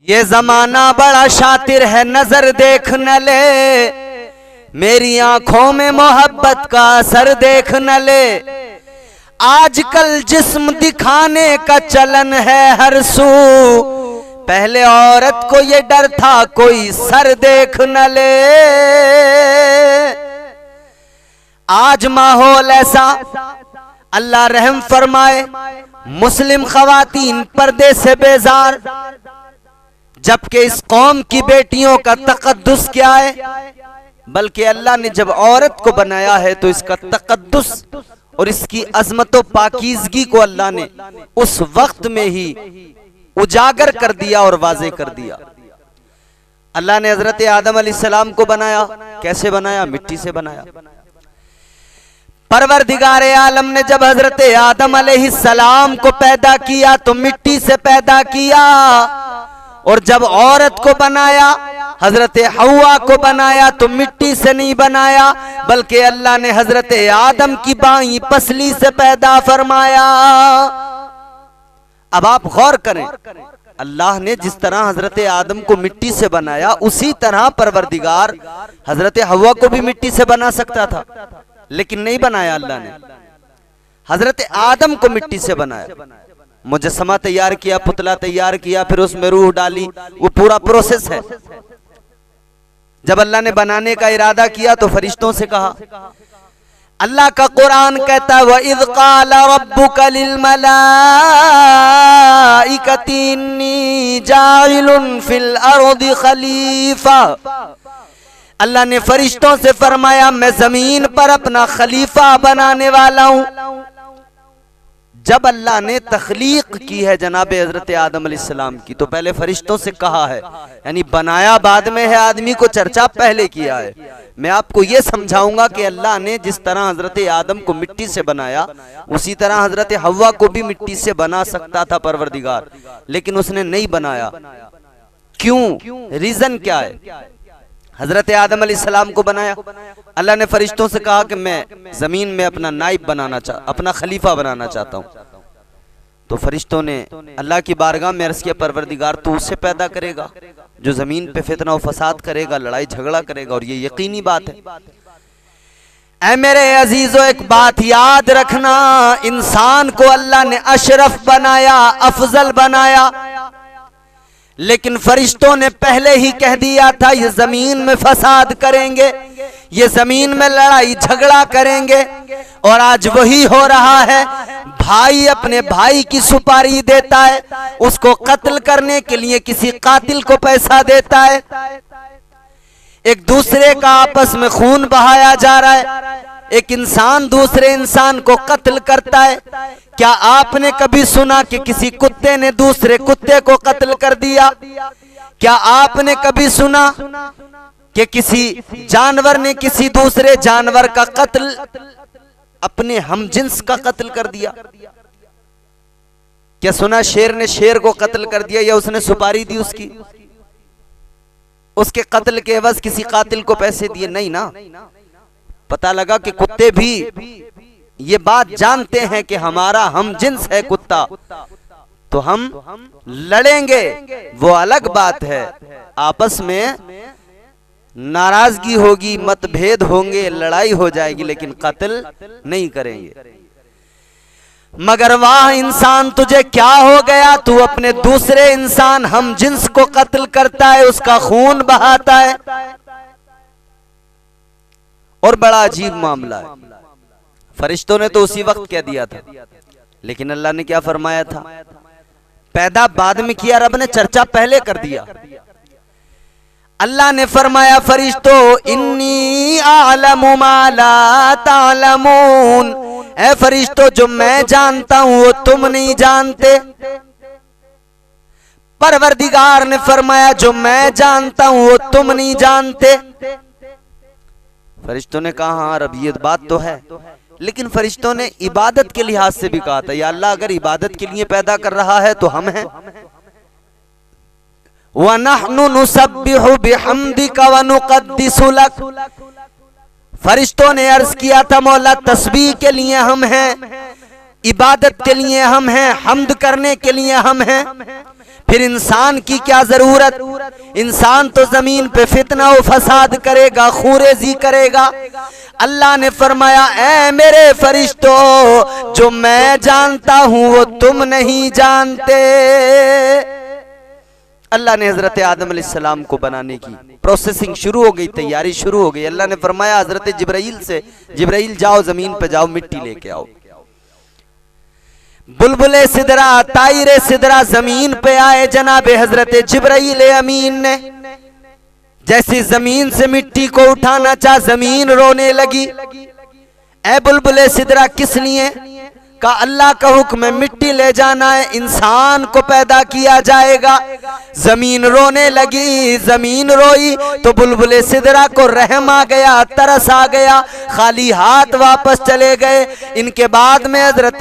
ये जमाना बड़ा शातिर है, नजर देख न ले, मेरी आंखों में मोहब्बत का असर देख न ले। आजकल जिस्म दिखाने का चलन है हर सू, पहले औरत को ये डर था कोई सर देख न ले। आज माहौल ऐसा, अल्लाह रहम फरमाए, मुस्लिम खवातीन पर्दे से बेजार, जबकि इस कौम की बेटियों का तकद्दुस क्या है। बल्कि अल्लाह ने जब औरत को बनाया है तो इसका तकद्दुस और इसकी अजमत व पाकीज़गी को अल्लाह ने उस वक्त में ही उजागर कर दिया और वाज़े कर दिया। अल्लाह ने हजरत आदम अलैहिस्सलाम को बनाया, कैसे बनाया? मिट्टी से बनाया। परवरदिगार आलम ने जब हजरत आदम अलैहिस्सलाम को पैदा किया तो मिट्टी से पैदा किया, और जब औरत को बनाया, हजरत हव्वा को बनाया तो मिट्टी से नहीं बनाया, बल्कि अल्लाह ने हजरत आदम की बाई पसली से पैदा फरमाया। अब आप गौर करें, अल्लाह ने जिस तरह हजरत आदम को मिट्टी से बनाया, उसी तरह परवरदिगार हजरत हव्वा को भी मिट्टी से बना सकता था, लेकिन नहीं बनाया। अल्लाह ने हजरत आदम को मिट्टी से बनाया, मुजस्समा तैयार किया, पुतला तैयार किया, फिर उसमें रूह डाली, वो पूरा प्रोसेस है। जब अल्लाह ने बनाने का इरादा किया तो फरिश्तों से कहा, अल्लाह का कुरान कहता है, वइज़ क़ाल रब्बुका लिल मलाइकति इन्नी जाइलुन फिल अर्दि खलीफा। अल्लाह ने फरिश्तों से फरमाया, मैं जमीन पर अपना खलीफा बनाने वाला हूं। जब अल्लाह ने तख्लीक की है जनाब हजरत आदम अलैहिस्सलाम की, तो पहले फरिश्तों से कहा है, यानी बनाया बाद में है, आदमी को चर्चा पहले किया है। मैं आपको ये समझाऊंगा कि अल्लाह ने जिस तरह हजरत आदम को मिट्टी से बनाया, उसी तरह हजरत हव्वा को भी मिट्टी से बना सकता था परवरदिगार, लेकिन उसने नहीं बनाया। क्यों? रीजन क्या है? हजरत आदम अलैहिस्सलाम को बनाया, अल्लाह ने फरिश्तों से कहा कि मैं जमीन में अपना नाइब बनाना अपना खलीफा बनाना चाहता हूं। तो फरिश्तों ने अल्लाह की बारगाह में अर्ज किया, परवरदिगार तू उससे पैदा करेगा जो जमीन पे फितना और फसाद करेगा, लड़ाई झगड़ा करेगा, और ये यकीनी बात है। ऐ मेरे अजीजों, एक बात याद रखना, इंसान को अल्लाह ने अशरफ बनाया, अफजल बनाया, लेकिन फरिश्तों ने पहले ही कह दिया था ये जमीन में फसाद करेंगे, ये जमीन में लड़ाई झगड़ा करेंगे। और आज वही हो रहा है। भाई अपने भाई की सुपारी देता है, उसको कत्ल करने के लिए किसी कातिल को पैसा देता है, एक दूसरे का आपस में खून बहाया जा रहा है, एक इंसान दूसरे इंसान को कत्ल करता है। क्या आपने कभी सुना कि किसी कुत्ते ने दूसरे कुत्ते को कत्ल कर दिया? क्या आपने कभी सुना कि किसी जानवर ने किसी दूसरे जानवर का कत्ल, अपने हमजिन्स का कत्ल कर दिया? क्या सुना शेर ने शेर को कत्ल कर दिया, या उसने सुपारी दी उसकी, उसके कत्ल के एवज किसी कातिल को पैसे दिए? नहीं ना। पता लगा कि कुत्ते भी ये बात जानते हैं कि हमारा हमजिन्स है कुत्ता, तो हम लड़ेंगे, वो अलग बात है। आपस में नाराजगी होगी, मतभेद होंगे, लड़ाई हो जाएगी, लेकिन कत्ल नहीं करेंगे। मगर वाह इंसान, तुझे क्या हो गया? तू अपने दूसरे इंसान हमजिन्स को कत्ल करता है, उसका खून बहाता है, और बड़ा अजीब मामला है। फरिश्तों ने तो उसी वक्त कह दिया था, लेकिन अल्लाह ने क्या फरमाया था? पैदा बाद में किया, रब ने चर्चा पहले कर दिया। अल्लाह ने फरमाया, फरिश्तों इन्नी आलमु मा ला तालमून, ऐ फरिश्तों जो मैं जानता हूं वो तुम नहीं जानते। परवरदिगार ने फरमाया, जो मैं जानता हूं वो तुम नहीं जानते। फरिश्तों ने कहा, हाँ रब ये बात तो है, लेकिन फरिश्तों ने इबादत के लिहाज से भी कहा था, या अल्लाह अगर इबादत के लिए पैदा कर रहा है तो हम हैं। व नहनु नुसब्बिहु बिहम्दिका व नुक़द्दिसु लक, फरिश्तों ने अर्ज किया था, मौला तस्बीह के लिए हम हैं, इबादत के लिए हम हैं, हम्द करने के लिए हम हैं। फिर इंसान की क्या जरूरत, इंसान तो जमीन पे फितना और फसाद करेगा, खूरेजी करेगा। अल्लाह ने फरमाया ऐ मेरे फरिश्तों, जो मैं जानता हूं वो तुम नहीं जानते। अल्लाह ने हजरत आदम अलैहिस्सलाम को बनाने की प्रोसेसिंग शुरू हो गई, तैयारी शुरू हो गई। अल्लाह ने फरमाया हजरत जिब्राइल से, जिब्राइल जाओ जमीन पे जाओ, मिट्टी लेके आओ। बुलबुले सिदरा, तायरे सिदरा जमीन पे आए। जनाबे हजरत जिब्राइल अमीन ने जैसी जमीन से मिट्टी को उठाना चाह, जमीन रोने लगी। ए बुलबुले सिदरा किस लिए? का अल्लाह का हुक्म है, मिट्टी ले जाना है, इंसान को पैदा किया जाएगा। जमीन रोने लगी, जमीन रोई तो बुलबुले सिदरा को रहम आ गया, तरस आ गया, खाली हाथ वापस चले गए। इनके बाद में हजरत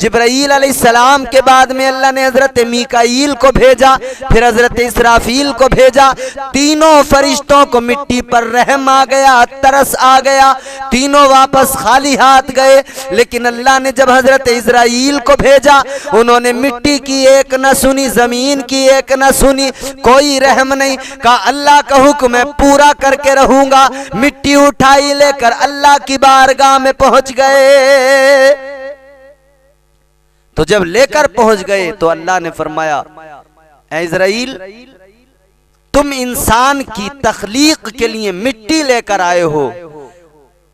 जिब्राईल अलैहिस्सलाम के बाद में अल्लाह ने हजरत मीकाईल को भेजा, फिर हजरत इसराफील को भेजा। तीनों फरिश्तों को मिट्टी पर रहम आ गया, तरस आ गया, तीनों वापस खाली हाथ गए। लेकिन अल्लाह ने जब हजरत इस्राईल को भेजा, उन्होंने मिट्टी की एक न सुनी, जमीन की एक न सुनी, कोई रहम नहीं। कहा अल्लाह का हुक्म है, पूरा करके रहूंगा। मिट्टी उठाई, लेकर अल्लाह की बारगाह में पहुंच गए। तो जब लेकर पहुंच गए तो अल्लाह ने फरमाया ऐ इस्राईल, तुम इंसान की तख्लीक के लिए मिट्टी लेकर आए हो।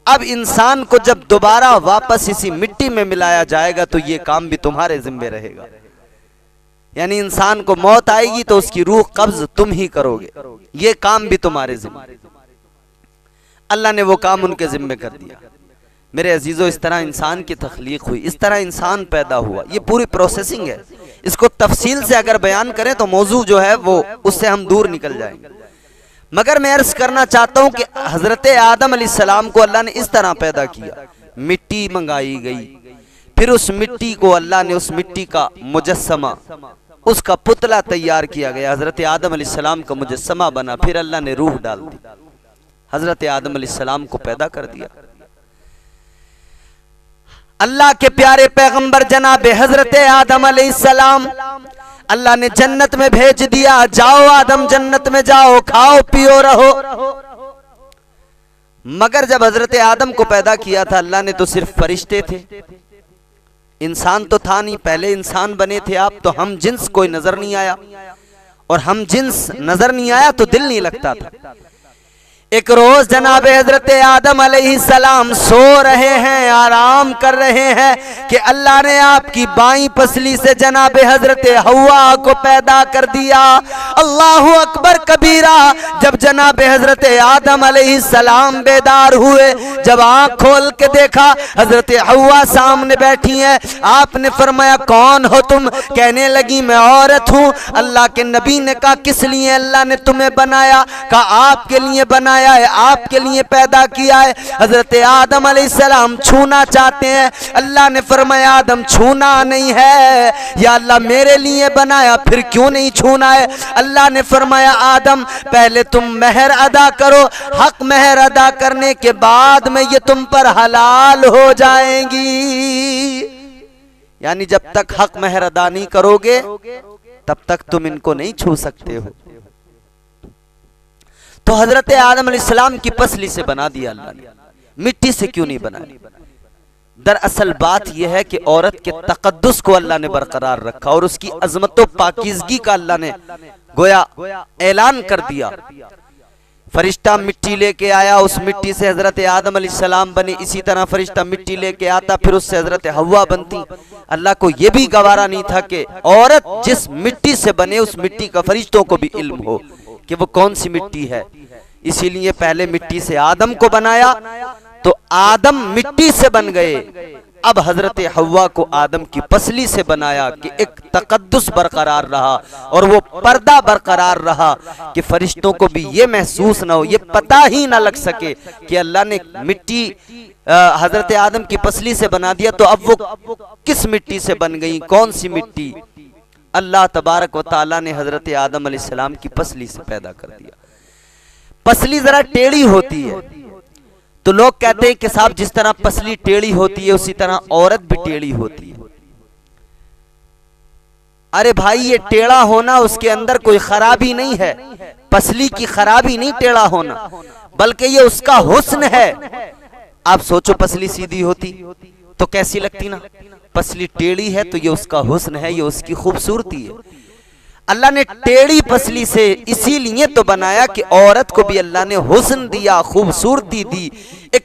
अब इंसान को जब दोबारा वापस इसी मिट्टी में मिलाया जाएगा तो ये काम भी तुम्हारे जिम्मे रहेगा। यानी इंसान को मौत आएगी तो उसकी रूह कब्ज तुम ही करोगे, ये काम भी तुम्हारे जिम्मे। अल्लाह ने वो काम उनके जिम्मे कर दिया। मेरे अजीजों, इस तरह इंसान की तख्लीक हुई, इस तरह इंसान पैदा हुआ। ये पूरी प्रोसेसिंग है। इसको तफसील से अगर बयान करें तो मौजू जो है वो उससे हम दूर निकल जाएंगे। मगर मैं अर्ज करना चाहता हूं कि हजरत आदम अलैहिस्सलाम को अल्लाह ने इस तरह पैदा किया। मिट्टी मंगाई गई, फिर उस मिट्टी को अल्लाह ने, उस मिट्टी का मुजस्समा, उसका पुतला तैयार किया गया। हजरत आदम अलैहिस्सलाम का मुजस्समा बना, फिर अल्लाह ने रूह डाल दी, हजरत आदम अलैहिस्सलाम को पैदा कर दिया। अल्लाह के प्यारे पैगंबर जनाब हजरत आदम अलैहिस्सलाम अल्लाह ने जन्नत में भेज दिया। जाओ आदम, जन्नत में जाओ, खाओ पियो रहो। मगर जब हजरत आदम को पैदा किया था अल्लाह ने तो सिर्फ फरिश्ते थे, इंसान तो था नहीं। पहले इंसान बने थे आप, तो हम जिन्स कोई नजर नहीं आया, और हम जिन्स नजर नहीं आया तो दिल नहीं लगता था। एक रोज जनाब हजरत आदम अलैहिस्सलाम सो रहे हैं, आराम कर रहे हैं कि अल्लाह ने आपकी बाईं पसली से जनाब हजरत हव्वा को पैदा कर दिया। अल्लाहु अकबर कबीरा। जब जनाब हजरत आदम अलैहिस्सलाम बेदार हुए, जब आंख खोल के देखा हजरत हव्वा सामने बैठी हैं, आपने फरमाया कौन हो तुम? कहने लगी मैं औरत हूँ। अल्लाह के नबी ने कहा किस लिए अल्लाह ने तुम्हें बनाया? कहा आपके लिए बनाया है, आपके लिए पैदा किया है। हजरत आदम अलैहिस्सलाम छूना चाहते हैं। अल्लाह ने फरमाया आदम छूना नहीं है, या अल्लाह मेरे लिए बनाया, फिर क्यों नहीं छूना है? अल्लाह ने फरमाया आदम पहले तुम मेहर अदा करो, हक मेहर अदा करने के बाद में ये तुम पर हलाल हो जाएंगी। यानी जब तक हक मेहर अदा नहीं करोगे तब तक तुम इनको नहीं छू सकते हो। तो हजरत आदम अलैहिस्सलाम की पसली से बना दिया अल्लाह ने, मिट्टी से क्यों नहीं बनाया? दरअसल बात यह है कि औरत के तकद्दुस को अल्लाह ने बरकरार रखा और उसकी अजमत व पाकीज़गी का अल्लाह ने गोया ऐलान कर दिया। फरिश्ता मिट्टी लेके आया, उस मिट्टी से हजरत आदम अलैहिस्सलाम बने। इसी तरह फरिश्ता मिट्टी लेके आता, फिर उससे हजरत हव्वा बनती। अल्लाह को यह भी गवारा नहीं था कि औरत जिस मिट्टी से बने उस मिट्टी का फरिश्तों को भी इल्म हो कि वो कौन सी मिट्टी है। इसीलिए पहले मिट्टी से आदम को बनाया, तो आदम मिट्टी से बन गए। अब हजरत हव्वा को आदम की पसली से बनाया कि एक तकद्दुस बरकरार रहा और वो पर्दा बरकरार रहा कि फरिश्तों को भी ये महसूस ना हो, ये पता ही ना लग सके कि अल्लाह ने मिट्टी हजरत आदम की पसली से बना दिया। तो अब वो किस मिट्टी से बन गई, कौन सी मिट्टी? अल्लाह तबारक व तआला ने हजरत आदम अलैहिस्सलाम की पसली से पैदा कर दिया। पसली जरा टेढ़ी होती है, तो लोग कहते हैं कि साहब जिस तरह पसली टेढ़ी होती है उसी तरह औरत भी टेढ़ी होती है। अरे भाई ये टेढ़ा होना उसके अंदर कोई खराबी नहीं है, पसली की खराबी नहीं टेढ़ा होना, बल्कि ये उसका हुस्न है। आप सोचो पसली सीधी होती तो कैसी लगती ना, पसली टेढ़ी है तो ये उसका हुस्न है, ये उसकी खूबसूरती है। अल्लाह ने टेढ़ी पसली से इसीलिए तो बनाया कि औरत को भी अल्लाह ने हुस्न दिया, खूबसूरती दी, एक